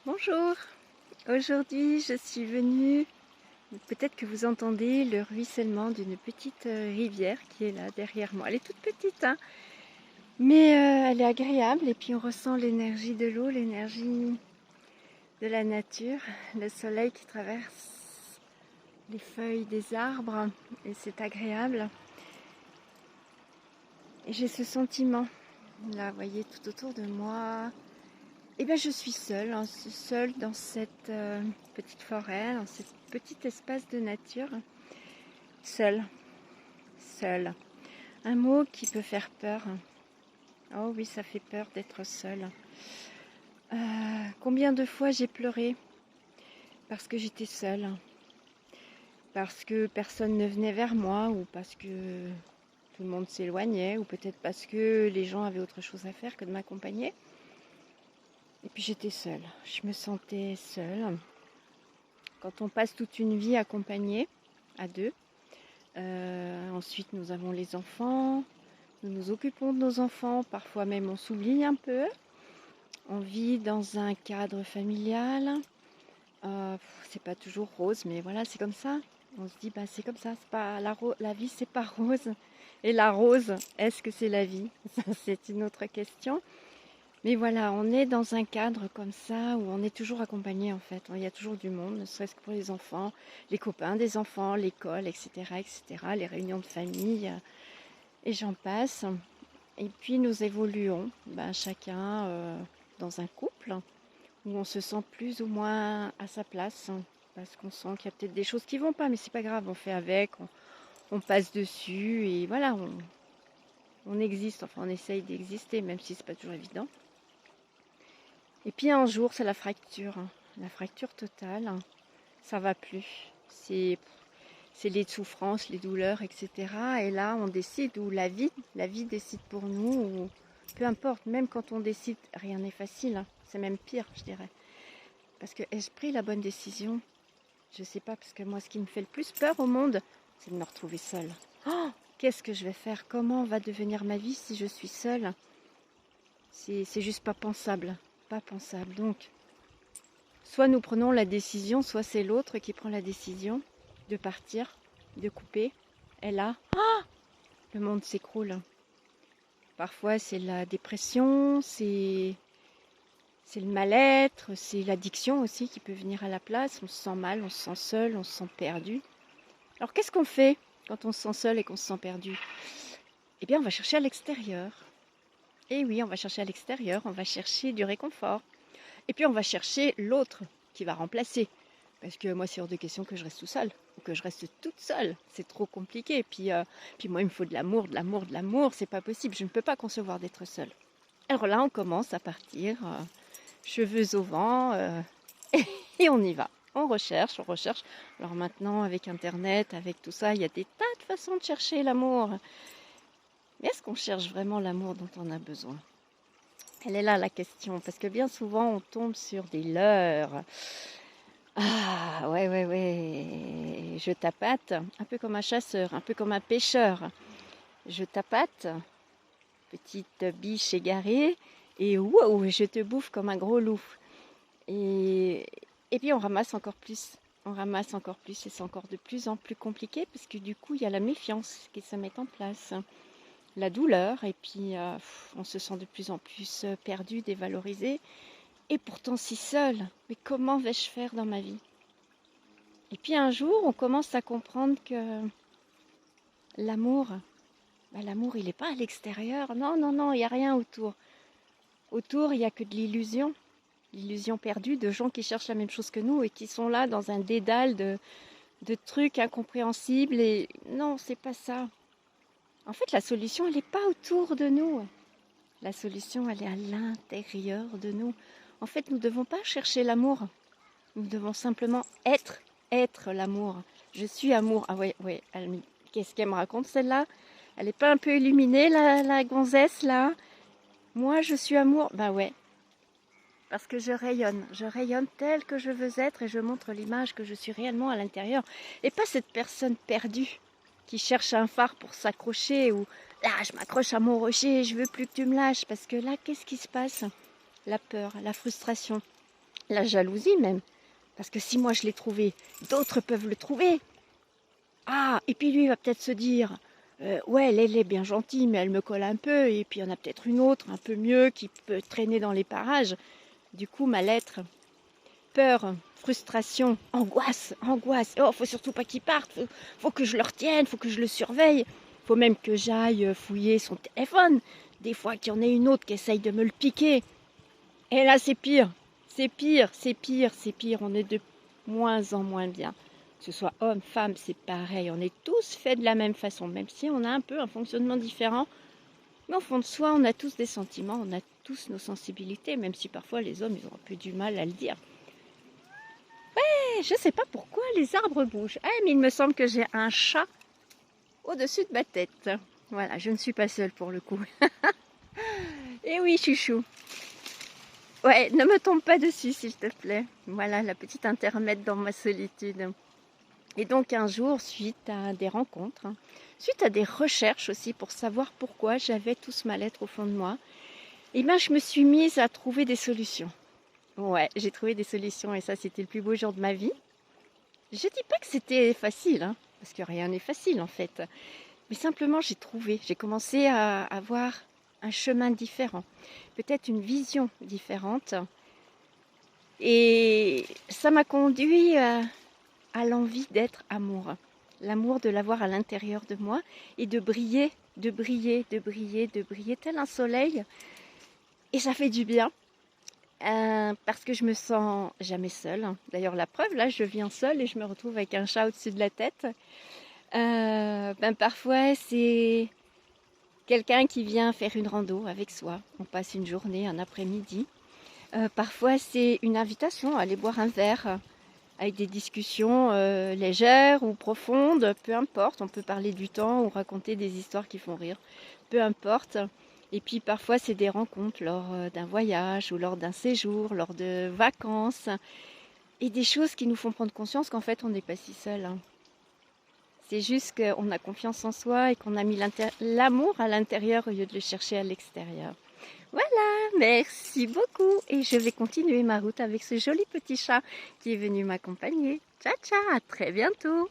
Bonjour, aujourd'hui je suis venue, peut-être que vous entendez le ruissellement d'une petite rivière qui est là derrière moi. Elle est toute petite, hein, mais elle est agréable et puis on ressent l'énergie de l'eau, l'énergie de la nature, le soleil qui traverse les feuilles des arbres et c'est agréable. Et j'ai ce sentiment, là vous voyez tout autour de moi. Eh bien, je suis seule, hein, seule dans cette petite forêt, dans ce petit espace de nature. Seule, seule. Un mot qui peut faire peur. Oh oui, ça fait peur d'être seule. Combien de fois j'ai pleuré parce que j'étais seule, parce que personne ne venait vers moi, ou parce que tout le monde s'éloignait, ou peut-être parce que les gens avaient autre chose à faire que de m'accompagner. Et puis j'étais seule, je me sentais seule. Quand on passe toute une vie accompagnée, à deux, ensuite nous avons les enfants, nous nous occupons de nos enfants, parfois même on s'oublie un peu. On vit dans un cadre familial, c'est pas toujours rose, mais voilà, c'est comme ça. On se dit, bah, c'est comme ça, c'est pas la vie, c'est pas rose. Et la rose, est-ce que c'est la vie? Ça, c'est une autre question. Mais voilà, on est dans un cadre comme ça où on est toujours accompagné en fait. Il y a toujours du monde, ne serait-ce que pour les enfants, les copains des enfants, l'école, etc., etc., les réunions de famille, et j'en passe. Et puis nous évoluons, chacun dans un couple où on se sent plus ou moins à sa place, parce qu'on sent qu'il y a peut-être des choses qui vont pas, mais c'est pas grave, on fait avec, on passe dessus et voilà, on existe, enfin on essaye d'exister, même si c'est pas toujours évident. Et puis un jour, c'est la fracture totale. Ça va plus. C'est les souffrances, les douleurs, etc. Et là, on décide, ou la vie décide pour nous, ou peu importe, même quand on décide, rien n'est facile, hein. C'est même pire, je dirais. Parce que ai-je pris la bonne décision? Je sais pas, parce que moi, ce qui me fait le plus peur au monde, c'est de me retrouver seule. Oh, qu'est-ce que je vais faire? Comment va devenir ma vie si je suis seule? C'est juste pas pensable. Pas pensable. Donc, soit nous prenons la décision, soit c'est l'autre qui prend la décision de partir, de couper. Et là, le monde s'écroule. Parfois c'est la dépression, c'est le mal-être, c'est l'addiction aussi qui peut venir à la place. On se sent mal, on se sent seul, on se sent perdu. Alors qu'est-ce qu'on fait quand on se sent seul et qu'on se sent perdu? Eh bien on va chercher à l'extérieur. Et oui, on va chercher à l'extérieur, on va chercher du réconfort. Et puis on va chercher l'autre qui va remplacer. Parce que moi, c'est hors de question que je reste tout seul ou que je reste toute seule. C'est trop compliqué. Puis moi, il me faut de l'amour, de l'amour, de l'amour. C'est pas possible. Je ne peux pas concevoir d'être seule. Alors là, on commence à partir, cheveux au vent, et on y va. On recherche, on recherche. Alors maintenant, avec Internet, avec tout ça, il y a des tas de façons de chercher l'amour. Mais est-ce qu'on cherche vraiment l'amour dont on a besoin? Elle est là la question, parce que bien souvent, on tombe sur des leurres. Ah, ouais, ouais, ouais. Je tapate, un peu comme un chasseur, un peu comme un pêcheur. Je tapate, petite biche égarée, et wow, je te bouffe comme un gros loup. Et, et puis on ramasse encore plus. On ramasse encore plus et c'est encore de plus en plus compliqué parce que du coup, il y a la méfiance qui se met en place, la douleur, et puis on se sent de plus en plus perdu, dévalorisé, et pourtant si seul. Mais comment vais-je faire dans ma vie? Et puis un jour, on commence à comprendre que l'amour, l'amour, il n'est pas à l'extérieur. Non, non, non, il n'y a rien autour. Autour, il n'y a que de l'illusion. L'illusion perdue de gens qui cherchent la même chose que nous et qui sont là dans un dédale de trucs incompréhensibles. Et non, c'est pas ça. En fait, la solution, elle n'est pas autour de nous. La solution, elle est à l'intérieur de nous. En fait, nous ne devons pas chercher l'amour. Nous devons simplement être l'amour. Je suis amour. Ah ouais, ouais, qu'est-ce qu'elle me raconte celle-là? Elle n'est pas un peu illuminée, la gonzesse, là? Moi, je suis amour. Ben ouais, parce que je rayonne telle que je veux être et je montre l'image que je suis réellement à l'intérieur. Et pas cette personne perdue qui cherche un phare pour s'accrocher ou là, je m'accroche à mon rocher, je veux plus que tu me lâches. Parce que là, qu'est-ce qui se passe? La peur, la frustration. la jalousie même. Parce que si moi je l'ai trouvé, d'autres peuvent le trouver. Ah, et puis lui il va peut-être se dire, ouais, elle est bien gentille, mais elle me colle un peu. Et puis il y en a peut-être une autre, un peu mieux, qui peut traîner dans les parages. Du coup, mal-être, peur, frustration, angoisse, angoisse. Oh, faut surtout pas qu'il parte. Faut que je le retienne, faut que je le surveille. Faut même que j'aille fouiller son téléphone. Des fois qu'il y en ait une autre qui essaye de me le piquer. Et là, c'est pire. C'est pire, c'est pire, c'est pire. On est de moins en moins bien. Que ce soit homme, femme, c'est pareil. On est tous faits de la même façon, même si on a un peu un fonctionnement différent. Mais au fond de soi, on a tous des sentiments, on a tous nos sensibilités, même si parfois les hommes, ils ont un peu du mal à le dire. Je ne sais pas pourquoi les arbres bougent. Ah, mais il me semble que j'ai un chat au-dessus de ma tête. Voilà, je ne suis pas seule pour le coup. Et oui, chouchou. Ouais, ne me tombe pas dessus, s'il te plaît. Voilà, la petite intermède dans ma solitude. Et donc un jour, suite à des rencontres, suite à des recherches aussi pour savoir pourquoi j'avais tout ce mal-être au fond de moi, eh bien, je me suis mise à trouver des solutions. Ouais, j'ai trouvé des solutions et ça, c'était le plus beau jour de ma vie. Je dis pas que c'était facile, hein, parce que rien n'est facile en fait. Mais simplement, j'ai commencé à avoir un chemin différent, peut-être une vision différente. Et ça m'a conduit à l'envie d'être amour. L'amour de l'avoir à l'intérieur de moi et de briller, de briller, de briller, de briller tel un soleil. Et ça fait du bien. Parce que je me sens jamais seule. D'ailleurs, la preuve, là, je viens seule et je me retrouve avec un chat au-dessus de la tête. Parfois, c'est quelqu'un qui vient faire une rando avec soi. On passe une journée, un après-midi. Parfois, c'est une invitation à aller boire un verre avec des discussions légères ou profondes, peu importe. On peut parler du temps ou raconter des histoires qui font rire, peu importe. Et puis parfois, c'est des rencontres lors d'un voyage ou lors d'un séjour, lors de vacances. Et des choses qui nous font prendre conscience qu'en fait, on n'est pas si seul. Hein. C'est juste qu'on a confiance en soi et qu'on a mis l'amour à l'intérieur au lieu de le chercher à l'extérieur. Voilà, merci beaucoup. Et je vais continuer ma route avec ce joli petit chat qui est venu m'accompagner. Ciao, ciao, à très bientôt.